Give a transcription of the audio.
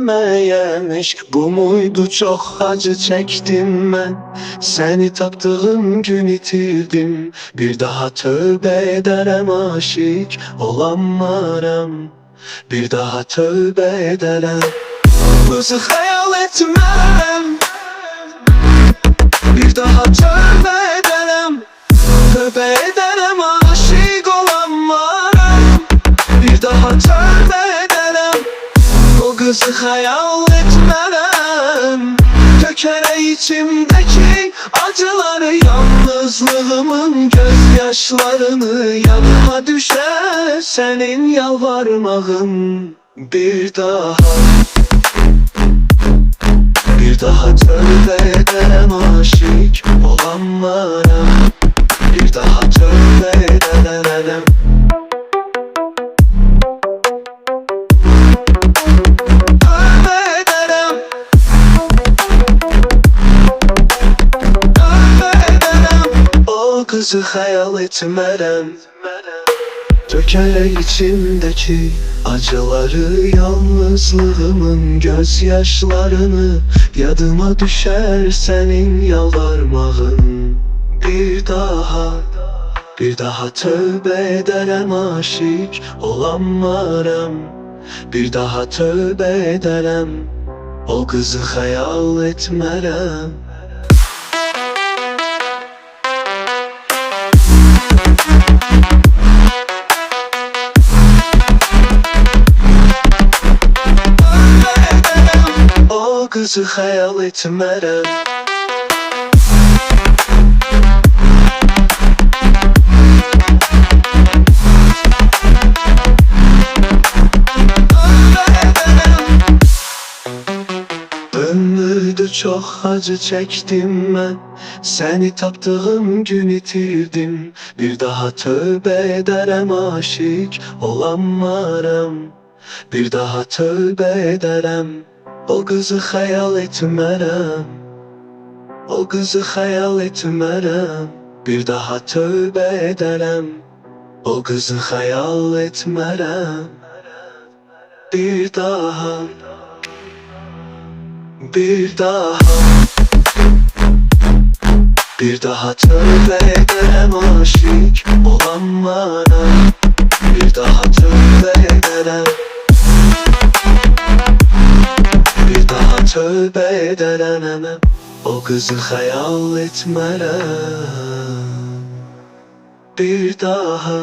bilinmeyen aşk bu muydu? Çok acı çektim ben, seni taptığım gün itirdim. Bir daha tövbe ederem, aşık olamam. Bir daha tövbe ederem, kızı hayal etmem. Bir daha tövbe ederem, tövbe ederem, aşık olamam. Bir daha tövbe ederem, o kızı hayal etmem. Dökere içimdeki acıları, yalnızlığımın gözyaşlarını. Yanıma düşer senin yalvarmağın. Bir daha tövbe ederim, aşık olamam. Bir daha tövbe ederim. Kızı hayal etmeden döker içimdeki acıları, yalnızlığımın gözyaşlarını. Yadıma düşer senin yalvarmağın. Bir daha tövbe ederim, aşık olamam. Bir daha tövbe ederim, o kızı hayal etmem. Kızı hayal etmem. Ömürde çok acı çektim ben, seni taptığım gün itirdim. Bir daha tövbe ederim, aşık olamam. Bir daha tövbe ederim, o kızı hayal etmem. O kızı hayal etmem. Bir daha tövbe ederim, o kızı hayal etmem. Bir daha tövbe ederim, aşık olamam. Bir daha tövbe ederim. Bir daha tövbe ederim, o kızı hayal etmem. Bir daha